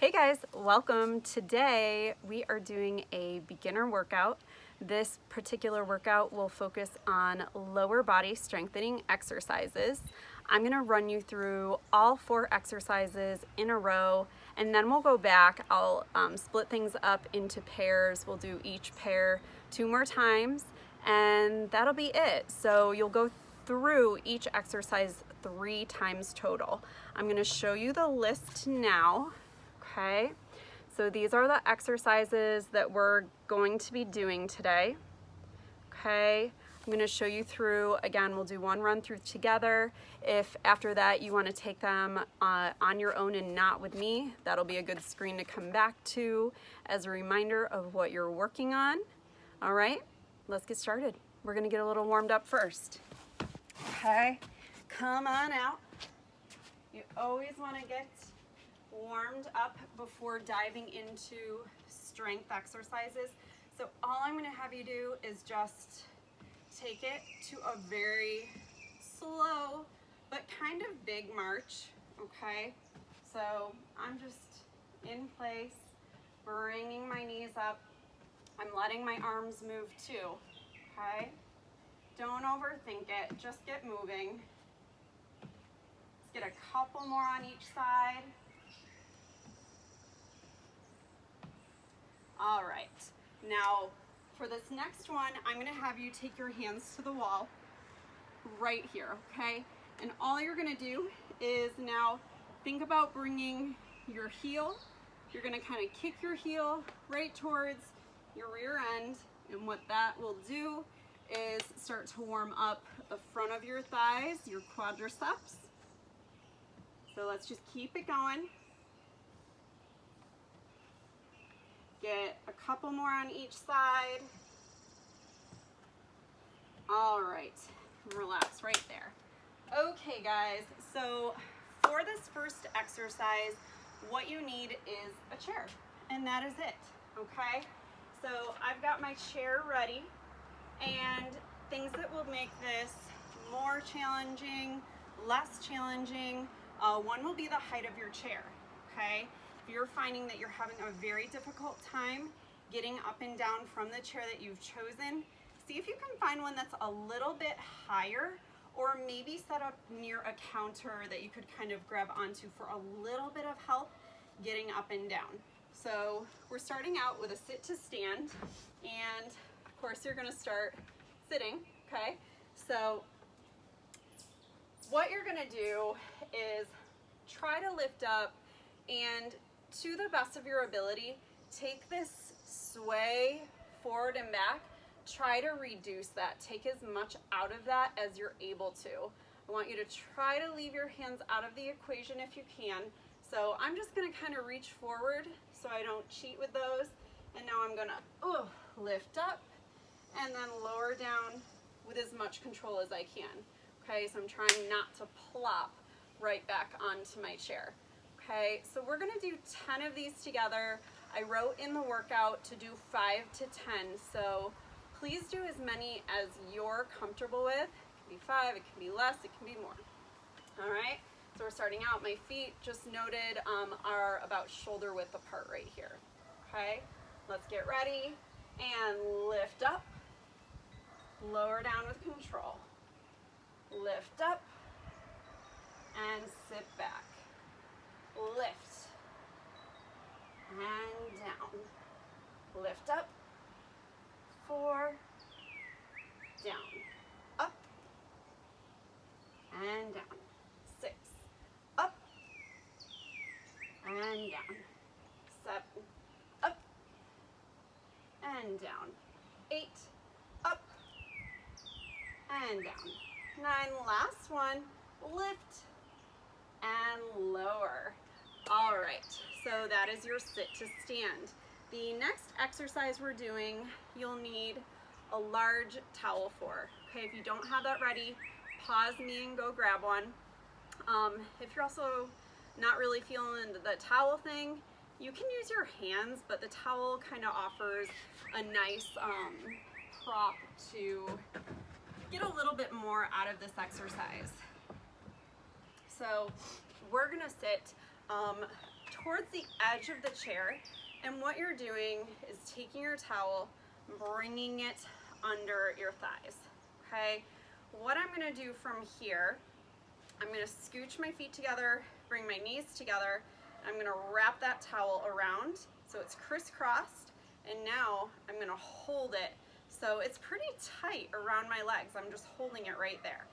Hey guys, welcome. Today we are doing a beginner workout. This particular workout will focus on lower body strengthening exercises. I'm going to run you through all 4 exercises in a row, and then we'll go back. I'll split things up into pairs. We'll do each pair 2 more times, and that'll be it. So you'll go through each exercise 3 times total. I'm going to show you the list now. Okay, so these are the exercises that we're going to be doing today. Okay, I'm going to show you through, again, we'll do one run through together. If after that you want to take them on your own and not with me, that'll be a good screen to come back to as a reminder of what you're working on. All right, let's get started. We're going to get a little warmed up first. Okay, come on out. You always want to get warmed up before diving into strength exercises. So all I'm going to have you do is just take it to a very slow but kind of big march, okay? So I'm just in place, bringing my knees up. I'm letting my arms move too, okay? Don't overthink it, just get moving. Let's get a couple more on each side. All right, now for this next one, I'm gonna have you take your hands to the wall right here, okay? And all you're gonna do is now think about bringing your heel. You're gonna kind of kick your heel right towards your rear end, and what that will do is start to warm up the front of your thighs, your quadriceps. So let's just keep it going. Get a couple more on each side. All right, relax right there. Okay guys, so for this first exercise, what you need is a chair, and that is it, okay? So I've got my chair ready, and things that will make this more challenging, less challenging, one will be the height of your chair, okay? If you're finding that you're having a very difficult time getting up and down from the chair that you've chosen, see if you can find one that's a little bit higher, or maybe set up near a counter that you could kind of grab onto for a little bit of help getting up and down. So we're starting out with a sit to stand, and of course you're going to start sitting, okay? So what you're going to do is try to lift up, and to the best of your ability, take this sway forward and back. Try to reduce that. Take as much out of that as you're able to. I want you to try to leave your hands out of the equation if you can. So I'm just going to kind of reach forward so I don't cheat with those. And now I'm going to lift up and then lower down with as much control as I can. Okay, so I'm trying not to plop right back onto my chair. Okay, so we're going to do 10 of these together. I wrote in the workout to do 5 to 10, so please do as many as you're comfortable with. It can be 5, it can be less, it can be more. All right, so we're starting out. My feet, just noted, are about shoulder width apart right here. Okay, let's get ready and lift up, lower down with control. Lift up and sit back. Lift and down. Lift up, 4, down, up and down. 6, up and down. 7, up and down. 8, up and down. 9, last one, lift and lower. All right, so that is your sit to stand. The next exercise we're doing, you'll need a large towel for. Okay, if you don't have that ready, pause me and go grab one. If you're also not really feeling the towel thing, you can use your hands, but the towel kind of offers a nice prop to get a little bit more out of this exercise. So we're gonna sit towards the edge of the chair, and what you're doing is taking your towel, bringing it under your thighs, okay? What I'm gonna do from here, I'm gonna scooch my feet together, bring my knees together, I'm gonna wrap that towel around so it's crisscrossed, and now I'm gonna hold it so it's pretty tight around my legs. I'm just holding it right there,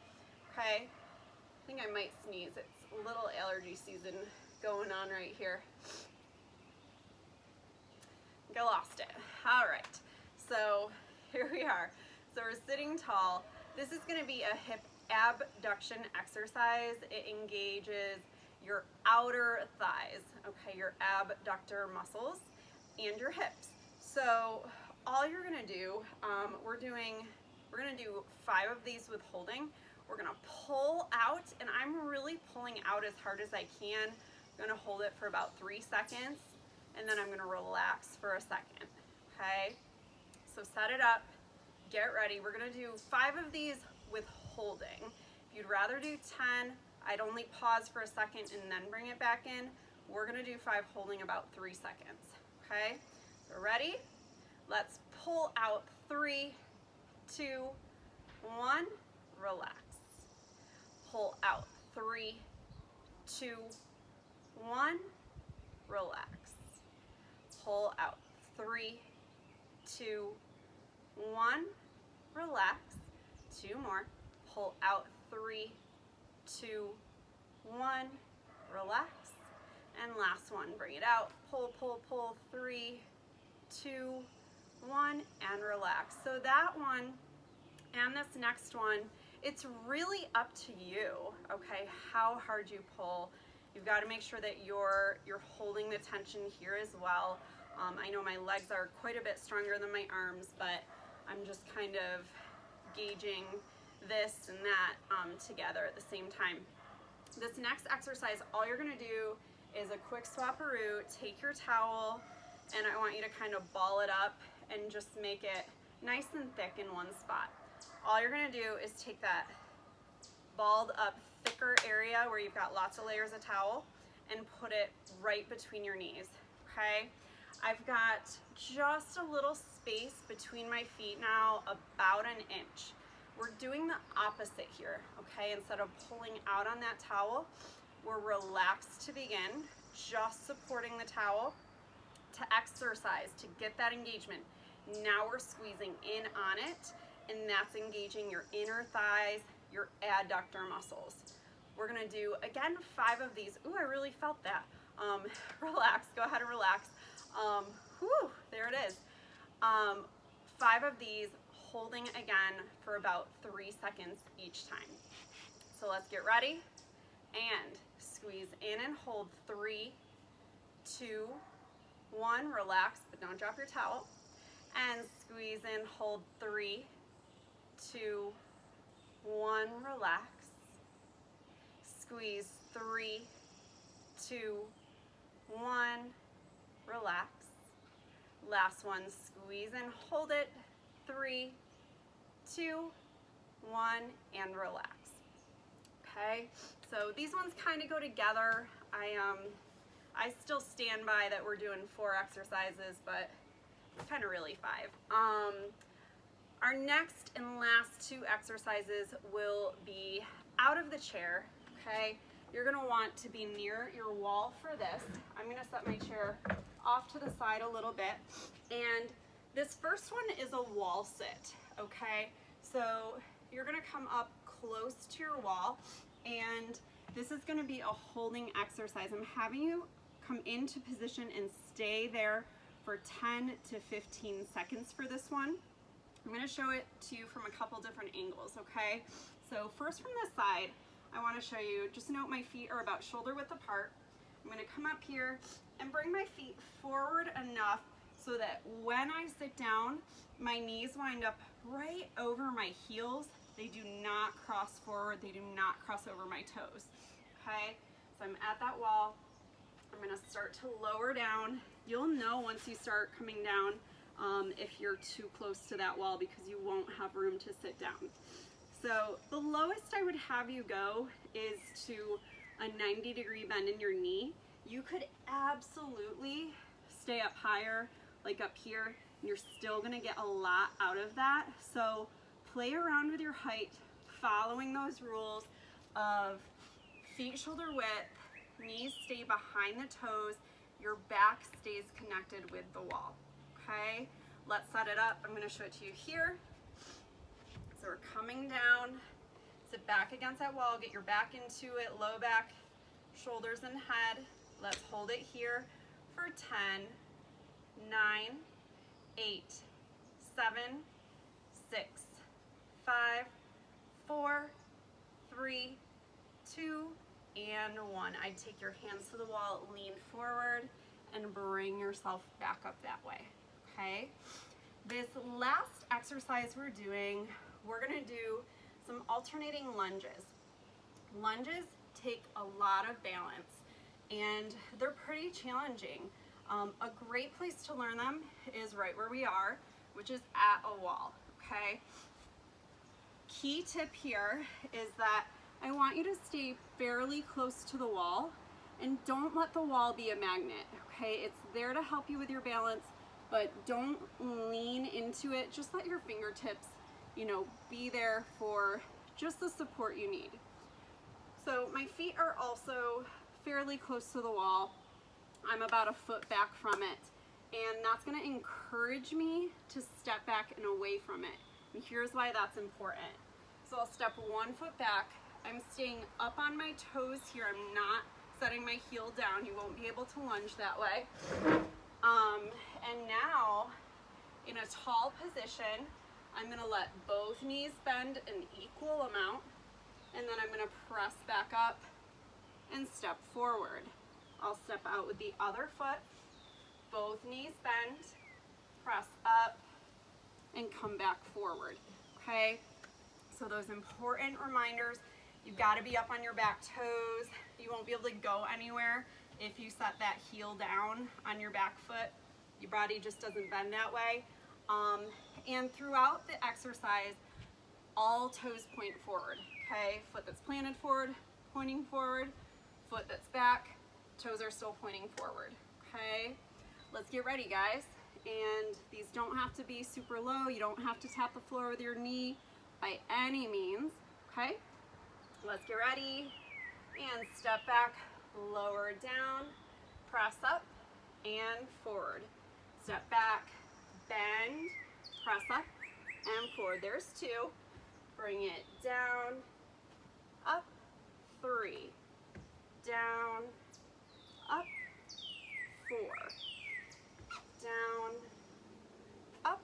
okay? I think I might sneeze. It's a little allergy season going on right here. I think I lost it. All right, so here we are. So we're sitting tall. This is gonna be a hip abduction exercise. It engages your outer thighs, okay, your abductor muscles and your hips. So all you're gonna do, we're gonna do 5 of these with holding. We're gonna pull out, and I'm really pulling out as hard as I can. I'm gonna hold it for about 3 seconds, and then I'm gonna relax for a second, okay? So set it up, get ready. We're gonna do 5 of these with holding. If you'd rather do 10, I'd only pause for a second and then bring it back in. We're gonna do 5 holding about 3 seconds, okay? So ready? Let's pull out 3, 2, 1, relax. Pull out 3, 2, 1, relax. Pull out 3, 2, 1, relax. 2 more. Pull out 3, 2, 1, relax. And last one, bring it out. Pull, pull, pull, 3, 2, 1, and relax. So that one and this next one, it's really up to you, okay, how hard you pull. You've got to make sure that you're holding the tension here as well. I know my legs are quite a bit stronger than my arms, but I'm just kind of gauging this and that together at the same time. This next exercise, all you're gonna do is a quick swapperoo. Take your towel, and I want you to kind of ball it up and just make it nice and thick in one spot. All you're gonna do is take that balled up, thicker area where you've got lots of layers of towel and put it right between your knees, okay? I've got just a little space between my feet now, about an inch. We're doing the opposite here, okay? Instead of pulling out on that towel, we're relaxed to begin, just supporting the towel to exercise, to get that engagement. Now we're squeezing in on it, and that's engaging your inner thighs, your adductor muscles. We're gonna do, again, 5 of these. Ooh, I really felt that. Relax, go ahead and relax. Whew, there it is. 5 of these, holding again for about 3 seconds each time. So let's get ready and squeeze in and hold 3, 2, 1, relax, but don't drop your towel. And squeeze in, hold 3, 2, 1, relax. Squeeze 3, 2, 1, relax. Last one, squeeze and hold it, 3, 2, 1, and relax. Okay, so these ones kind of go together. I still stand by that we're doing 4 exercises, but it's kind of really 5. Our next and last 2 exercises will be out of the chair, okay? You're gonna want to be near your wall for this. I'm gonna set my chair off to the side a little bit. And this first one is a wall sit, okay? So you're gonna come up close to your wall, and this is gonna be a holding exercise. I'm having you come into position and stay there for 10 to 15 seconds for this one. I'm gonna show it to you from a couple different angles, okay? So first from this side, I wanna show you, just note my feet are about shoulder width apart. I'm gonna come up here and bring my feet forward enough so that when I sit down, my knees wind up right over my heels. They do not cross forward, they do not cross over my toes, okay? So I'm at that wall. I'm gonna start to lower down. You'll know once you start coming down if you're too close to that wall, because you won't have room to sit down. So the lowest I would have you go is to a 90-degree bend in your knee. You could absolutely stay up higher, like up here, and you're still gonna get a lot out of that. So play around with your height, following those rules of feet shoulder width, knees stay behind the toes, your back stays connected with the wall, okay? Let's set it up. I'm gonna show it to you here. So we're coming down, sit back against that wall, get your back into it, low back, shoulders and head. Let's hold it here for 10, 9, 8, 7, 6, 5, 4, 3, 2, and 1. I'd take your hands to the wall, lean forward, and bring yourself back up that way, okay? This last exercise we're doing, we're gonna do some alternating lunges. Lunges take a lot of balance and they're pretty challenging. A great place to learn them is right where we are, which is at a wall, okay? Key tip here is that I want you to stay fairly close to the wall and don't let the wall be a magnet, okay? It's there to help you with your balance, but don't lean into it. Just let your fingertips, you know, be there for just the support you need. So my feet are also fairly close to the wall. I'm about a foot back from it, and that's gonna encourage me to step back and away from it. And here's why that's important. So I'll step 1 foot back. I'm staying up on my toes here. I'm not setting my heel down. You won't be able to lunge that way. And now, in a tall position, I'm gonna let both knees bend an equal amount, and then I'm gonna press back up and step forward. I'll step out with the other foot, both knees bend, press up, and come back forward, okay? So those important reminders, you've gotta be up on your back toes. You won't be able to go anywhere if you set that heel down on your back foot. Your body just doesn't bend that way. And throughout the exercise, all toes point forward, okay? Foot that's planted forward, pointing forward, foot that's back, toes are still pointing forward, okay? Let's get ready, guys. And these don't have to be super low. You don't have to tap the floor with your knee by any means, okay? Let's get ready and step back, lower down, press up and forward. Step back, bend, press up and forward. There's 2. Bring it down, up, 3, down, up, 4, down, up,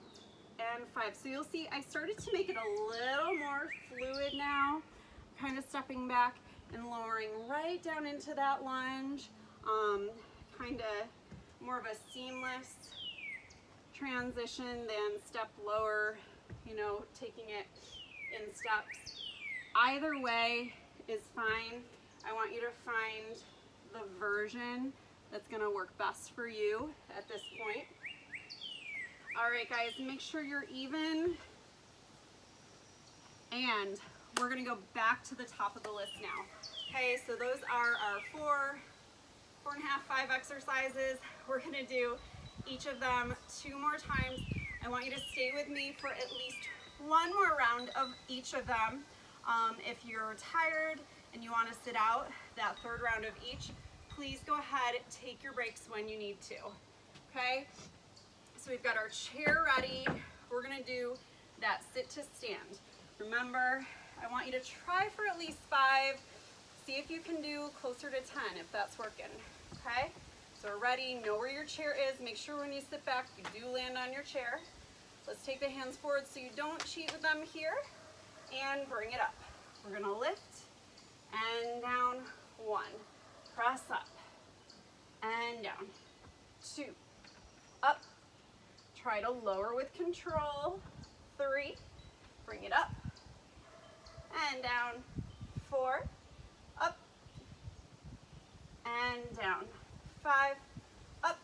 and 5. So you'll see I started to make it a little more fluid now, kind of stepping back and lowering right down into that lunge, kind of more of a seamless transition than step lower, you know, taking it in steps. Either way is fine. I want you to find the version that's gonna work best for you at this point. All right, guys, make sure you're even. And we're gonna go back to the top of the list now. Okay, so those are our 4, 4.5, 5 exercises. We're gonna do each of them 2 more times. I want you to stay with me for at least 1 more round of each of them. If you're tired and you want to sit out that 3rd round of each, please go ahead, take your breaks when you need to, okay? So we've got our chair ready. We're gonna do that sit to stand. Remember, I want you to try for at least 5. See if you can do closer to 10 if that's working, okay? So we're ready, know where your chair is. Make sure when you sit back, you do land on your chair. Let's take the hands forward so you don't cheat with them here, and bring it up. We're gonna lift and down, 1, press up and down, 2, up, try to lower with control, 3, bring it up and down, 4, up and down, 5, up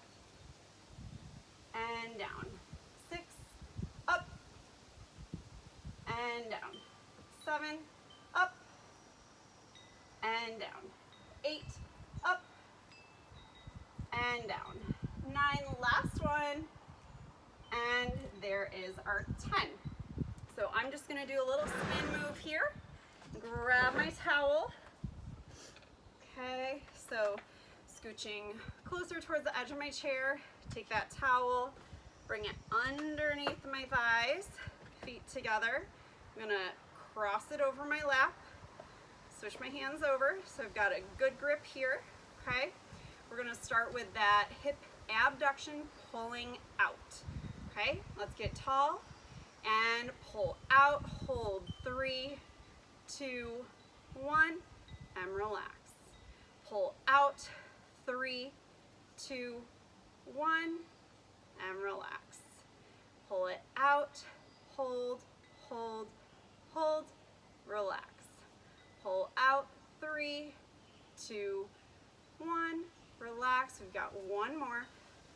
and down, 6, up and down, 7, up and down, 8, up and down. 9, last one, and there is our 10. So I'm just gonna do a little spin move here. Grab my towel. Okay, so scooching closer towards the edge of my chair, take that towel, bring it underneath my thighs, feet together. I'm gonna cross it over my lap, switch my hands over, so I've got a good grip here, okay? We're gonna start with that hip abduction pulling out, okay? Let's get tall and pull out, hold 3, 2, 1, and relax. Pull out, 3, 2, 1, and relax. Pull it out, hold, hold, hold, relax. Pull out, 3, 2, 1, relax. We've got one more.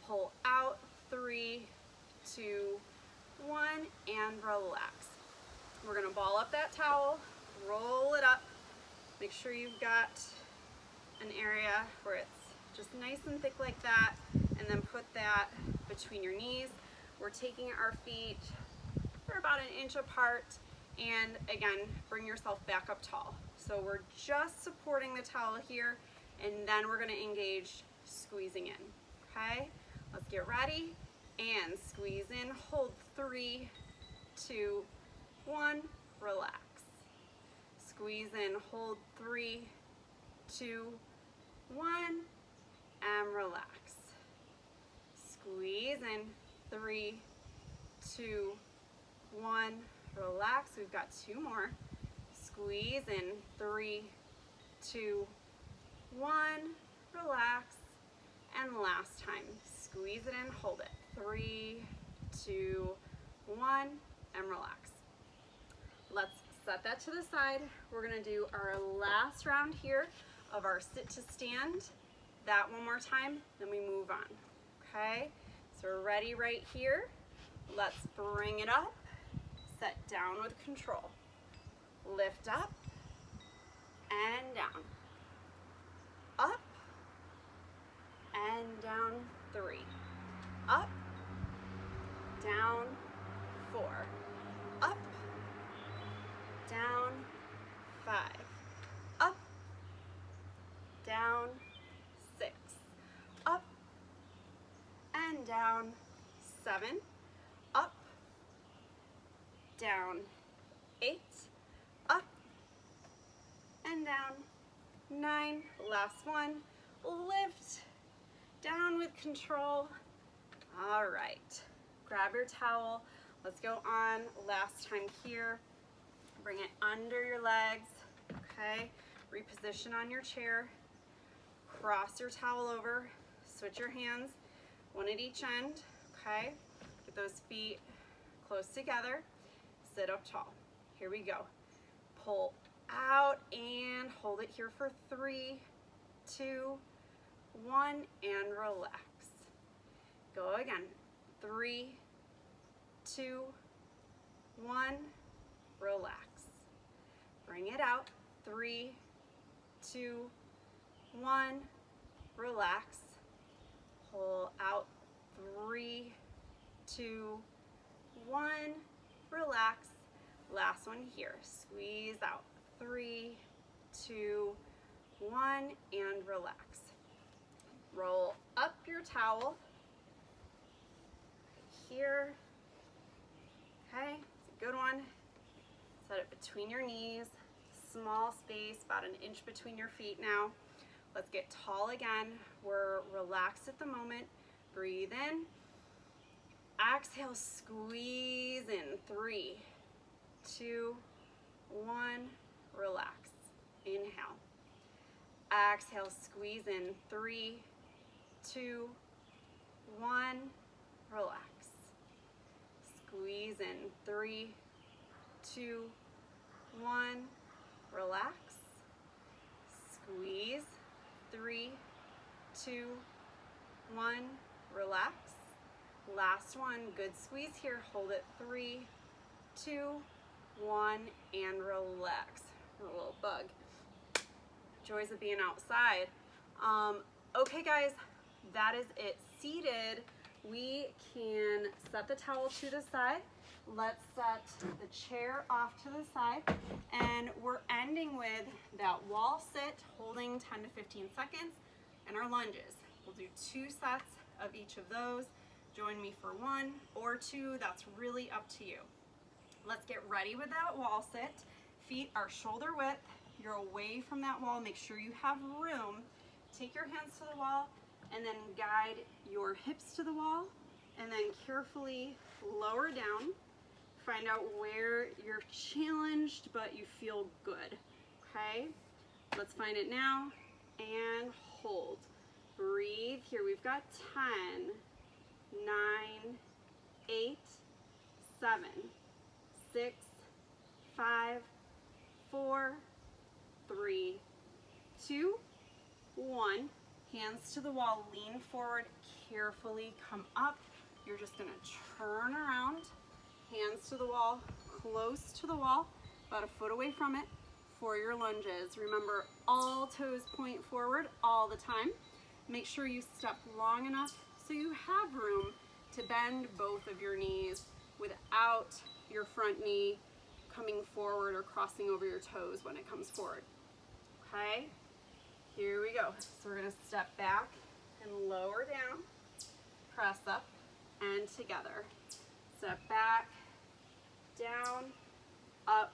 Pull out, 3, 2, 1, and relax. We're gonna ball up that towel, roll it up. Make sure you've got an area where it's just nice and thick like that, and then put that between your knees. We're taking our feet for about 1 inch apart, and again, bring yourself back up tall. So we're just supporting the towel here, and then we're gonna engage squeezing in, okay? Let's get ready, and squeeze in, hold 3, 2, 1, relax. Squeeze in, hold 3, 2, 1, and relax. Squeeze in, 3, 2, 1, relax. We've got 2 more. Squeeze in, 3, 2, 1, relax. And last time, squeeze it in, hold it. 3, 2, 1, and relax. Let's set that to the side. We're gonna do our last round here of our sit to stand. That one more time, then we move on, okay? So we're ready right here. Let's bring it up, set down with control. Lift up and down. Up and down, 3. Up, down, 4. Up, down, 5. Up, down, 6. Up and down, 7. Up, down, 8. Up and down, 9. Last one. Lift down with control. All right, grab your towel. Let's go on. Last time here. Bring it under your legs, okay? Reposition on your chair. Cross your towel over. Switch your hands, one at each end, okay? Get those feet close together. Sit up tall. Here we go. Pull out and hold it here for 3, 2, 1, and relax. Go again. 3, 2, 1, relax. Bring it out. 3, 2, 1, relax. Pull out. 3, 2, 1, relax. Last one here. Squeeze out. 3, 2, 1, and relax. Roll up your towel here. Okay, it's a good one. Set it between your knees. Small space, about 1 inch between your feet now. Let's get tall again. We're relaxed at the moment. Breathe in. Exhale, squeeze in. 3, 2, 1, relax. Inhale. Exhale, squeeze in. 3, 2, 1, relax. Squeeze in. 3, 2, 1, relax. Squeeze. 3, 2, 1, relax. Last one, good squeeze here. Hold it. 3, 2, 1, and relax. A little bug. Joys of being outside. Okay guys, that is it. Seated, we can set the towel to the side. Let's set the chair off to the side, and we're ending with that wall sit, holding 10 to 15 seconds, and our lunges. We'll do 2 sets of each of those. Join me for 1 or 2, that's really up to you. Let's get ready with that wall sit. Feet are shoulder width. You're away from that wall. Make sure you have room. Take your hands to the wall and then guide your hips to the wall, and then carefully lower down. Find out where you're challenged but you feel good, okay? Let's find it now and hold. Breathe. Here we've got 10, 9, 8, 7, 6, 5, 4, 3, 2, 1. Hands to the wall, lean forward, carefully come up. You're just gonna turn around, hands to the wall, close to the wall, about a foot away from it for your lunges. Remember, all toes point forward all the time. Make sure you step long enough so you have room to bend both of your knees without your front knee coming forward or crossing over your toes when it comes forward, okay? Here we go. So we're gonna step back and lower down, press up and together. Step back, down, up,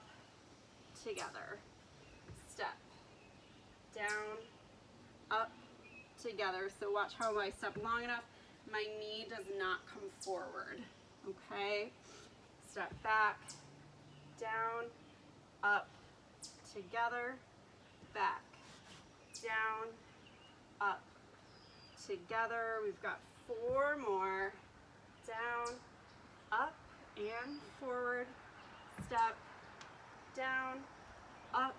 together. Step, down, up, together. So watch how I step long enough, my knee does not come forward, okay? Step back, down, up, together, back, down, up, together. We've got 4 more. Down, up, and forward. Step, down, up,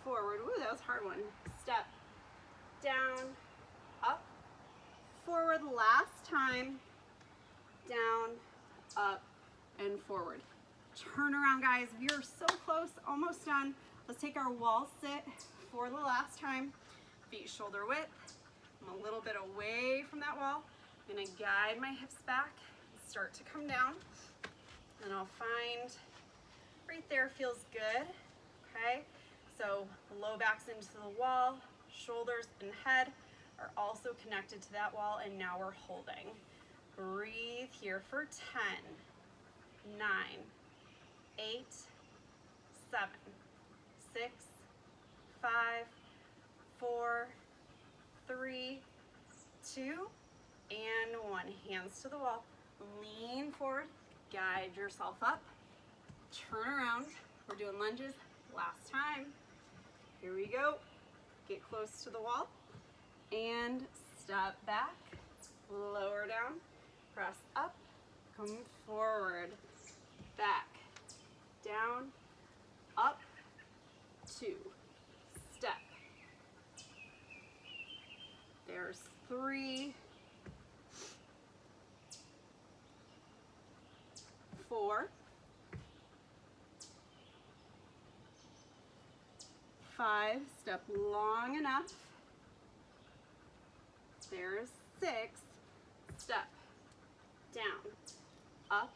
forward. Ooh, that was a hard one. Step, down, up, forward. Last time. Down, up, and forward. Turn around, guys. We are so close, almost done. Let's take our wall sit for the last time. Feet shoulder width. I'm a little bit away from that wall. I'm gonna guide my hips back, start to come down, and I'll find right there feels good, okay? So low back's into the wall, shoulders and head are also connected to that wall, and now we're holding. Breathe here for 10, 9, 8, 7, 6, 5, 4, 3, 2, and 1. Hands to the wall. Lean forward. Guide yourself up. Turn around. We're doing lunges. Last time. Here we go. Get close to the wall. And step back. Lower down. Press up. Come forward. Back. Down. Up. 2. Step. There's 3. 4. 5. Step long enough. There's 6. Step down. Up.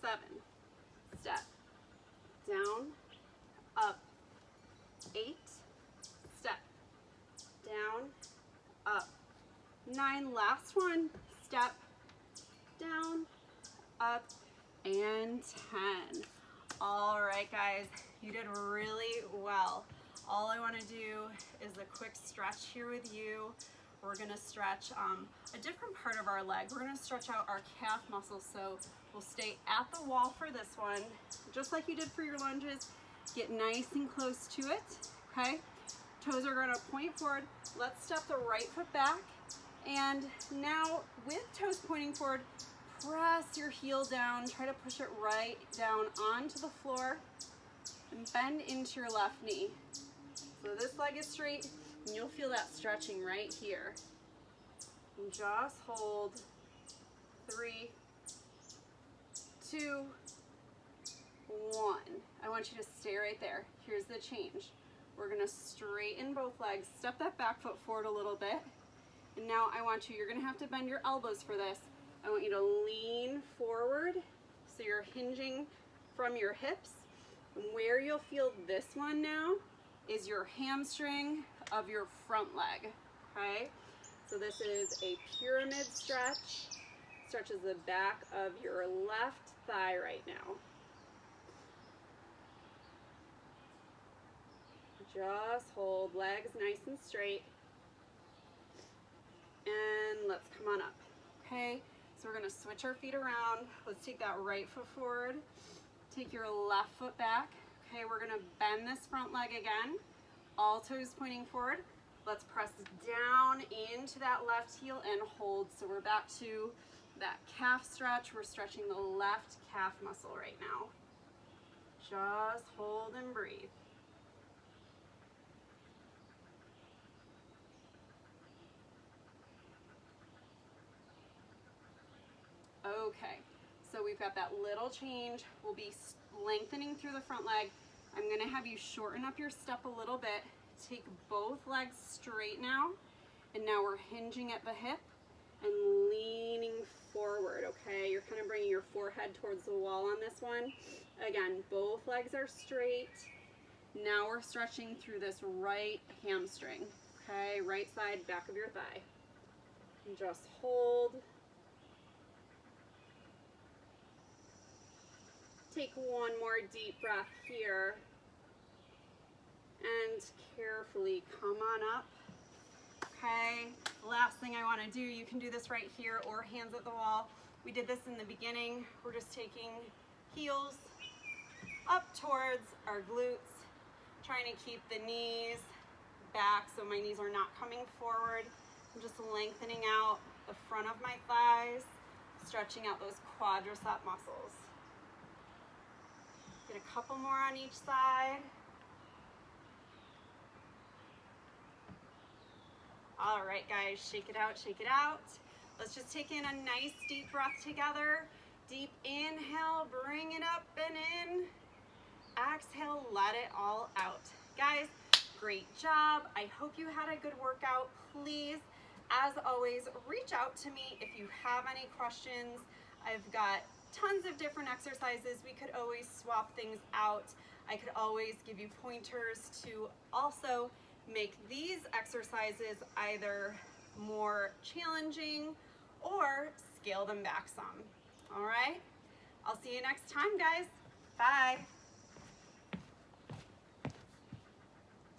7. Step down. Up. 8. Step down. Up. 9. Last one. Step down. Up. And 10. All right, guys, you did really well. All I want to do is a quick stretch here with you. We're going to stretch a different part of our leg. We're going to stretch out our calf muscles, so we'll stay at the wall for this one, just like you did for your lunges. Get nice and close to it, okay? Toes are going to point forward. Let's step the right foot back, and now with toes pointing forward, press your heel down, try to push it right down onto the floor, and bend into your left knee. So this leg is straight, and you'll feel that stretching right here. And just hold. 3, 2, 1. I want you to stay right there. Here's the change. We're gonna straighten both legs. Step that back foot forward a little bit. And now you're gonna have to bend your elbows for this. I want you to lean forward so you're hinging from your hips. And where you'll feel this one now is your hamstring of your front leg, okay? So this is a pyramid stretch. Stretches the back of your left thigh right now. Just hold legs nice and straight. And let's come on up, okay? So we're gonna switch our feet around. Let's take that right foot forward. Take your left foot back. Okay, we're gonna bend this front leg again. All toes pointing forward. Let's press down into that left heel and hold. So we're back to that calf stretch. We're stretching the left calf muscle right now. Just hold and breathe. Okay, so we've got that little change. We'll be lengthening through the front leg. I'm gonna have you shorten up your step a little bit. Take both legs straight now, and now we're hinging at the hip and leaning forward, okay? You're kind of bringing your forehead towards the wall on this one. Again, both legs are straight. Now we're stretching through this right hamstring, okay? Right side, back of your thigh. And just hold. Take one more deep breath here. And carefully come on up. Okay, last thing I want to do, you can do this right here or hands at the wall. We did this in the beginning. We're just taking heels up towards our glutes, trying to keep the knees back so my knees are not coming forward. I'm just lengthening out the front of my thighs, stretching out those quadricep muscles. Get a couple more on each side. All right, guys, shake it out, shake it out. Let's just take in a nice deep breath together. Deep inhale, bring it up and in. Exhale, let it all out. Guys, great job. I hope you had a good workout. Please, as always, reach out to me if you have any questions. I've got tons of different exercises. We could always swap things out. I could always give you pointers to also make these exercises either more challenging or scale them back some. All right, I'll see you next time, guys. Bye.